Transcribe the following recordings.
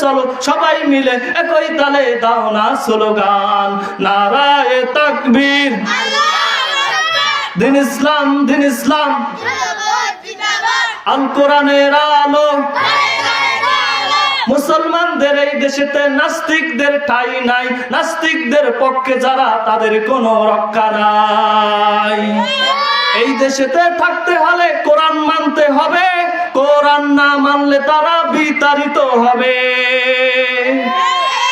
চলো সবাই মিলে একই তালে দাও না স্লোগান, নারায়ে তাকবীর, দিন ইসলাম, দিন ইসলাম, আল কোরআনের আলো। মুসলমানদের এই দেশেতে নাস্তিকদের ঠাঁই নাই, নাস্তিকদের পক্ষে যারা তাদের কোনো রক্ষা নাই। এই দেশেতে থাকতে হলে কোরআন মানতে হবে, কোরআন না মানলে তারা বিতাড়িত হবে।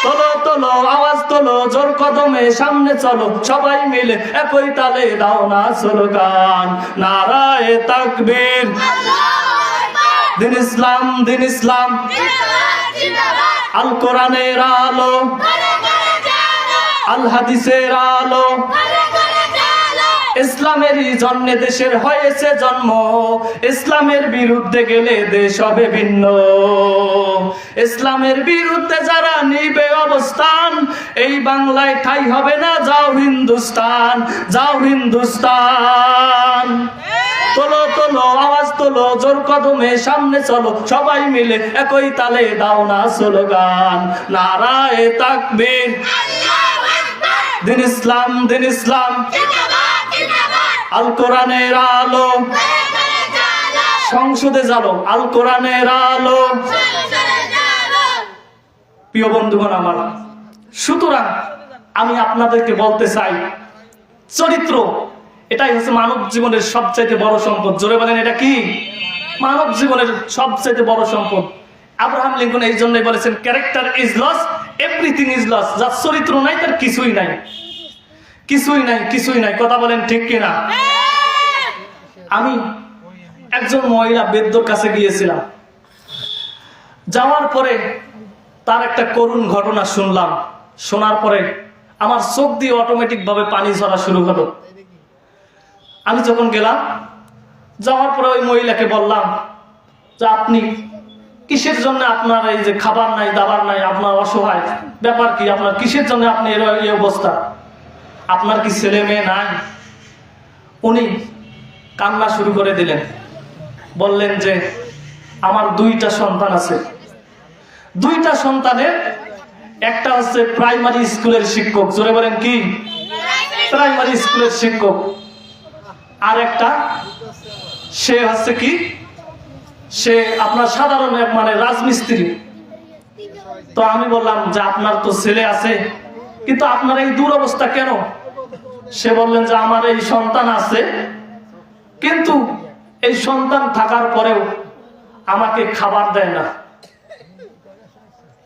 তোলো তোলো আওয়াজ তোলো, জোর কদমে সামনে চলো সবাই মিলে একই তালে দাও না স্লোগান, নারায়ে তাকবীর, দিন ইসলাম, দিন ইসলাম, আল কোরআনের আলো, আল হাদিসের আলো। ইসলামেরই জন্যে দেশের হয়েছে জন্ম, ইসলামের বিরুদ্ধে গেলে দেশ হবে ভিন্ন। ইসলামের বিরুদ্ধে যারা নিবে অবস্থান, এই বাংলায় ঠাঁই হবে না, যাও হিন্দুস্তান, যাও হিন্দুস্তান। তোলো তোলো আওয়াজ তোলো, জোর কদমে সামনে চলো সবাই মিলে একই তালে দাও না স্লোগান, নারায়ে তাকবীর, দিন ইসলাম, দিন ইসলাম, আল কোরআনের আলো। সংসদে যাবো আল কোরআনের আলো। প্রিয় বন্ধুগণ আমার, সুতরাং আমি আপনাদেরকে বলতে চাই, চরিত্র এটাই হচ্ছে মানব জীবনের সবচাইতে বড় সম্পদ। জোরে বলেন, এটা কি? মানব জীবনের সবচাইতে বড় সম্পদ। আব্রাহাম লিঙ্কন এই জন্যই বলেছেন, character is lost, everything is lost. যার চরিত্র নাই তার কিছুই নাই, কিছুই নাই, কিছুই নাই। কথা বলেন ঠিক কিনা? আমি একজন মহিলা বৈদ্যর কাছে গিয়েছিলাম, যাওয়ার পরে তার একটা করুণ ঘটনা শুনলাম। শোনার পরে আমার চোখ দিয়ে অটোমেটিক ভাবে পানি ঝরা শুরু হলো। আমি যখন গেলাম, যাওয়ার পরে ওই মহিলাকে বললাম যে আপনি কিসের জন্য, আপনার এই যে খাবার নাই দাবার নাই, আপনার অসহায় ব্যাপার কি, আপনার কিসের জন্য আপনি এই অবস্থা, আপনার কি ছেলে মেয়ে নাই? উনি কান্না শুরু করে দিলেন, বললেন যে আমার দুইটা সন্তান আছে, দুইটা সন্তানের একটা হচ্ছে প্রাইমারি স্কুলের শিক্ষক। জোরে বলেন কি? প্রাইমারি স্কুলের শিক্ষক। আর একটা সে হচ্ছে কি, সে আপনার সাধারণ মানে রাজমিস্ত্রি। তো আমি বললাম যে আপনার তো ছেলে আছে, কিন্তু আপনার এই দুরবস্থা কেন? সে বললেন যে আমার এই সন্তান আছে, কিন্তু এই সন্তান থাকার পরেও আমাকে খাবার দেয় না।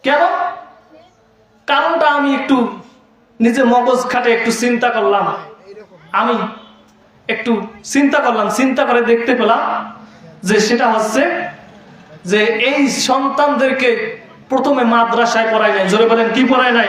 কেন? কারণটা আমি একটু নিজে মগজ খাটে একটু চিন্তা করলাম। আমি একটু চিন্তা করলাম, চিন্তা করে দেখতে পেলাম যে সেটা হচ্ছে যে এই সন্তানদেরকে প্রথমে মাদ্রাসায় পড়ায় নাই। জোরে বলেন, কি পড়ায় নাই?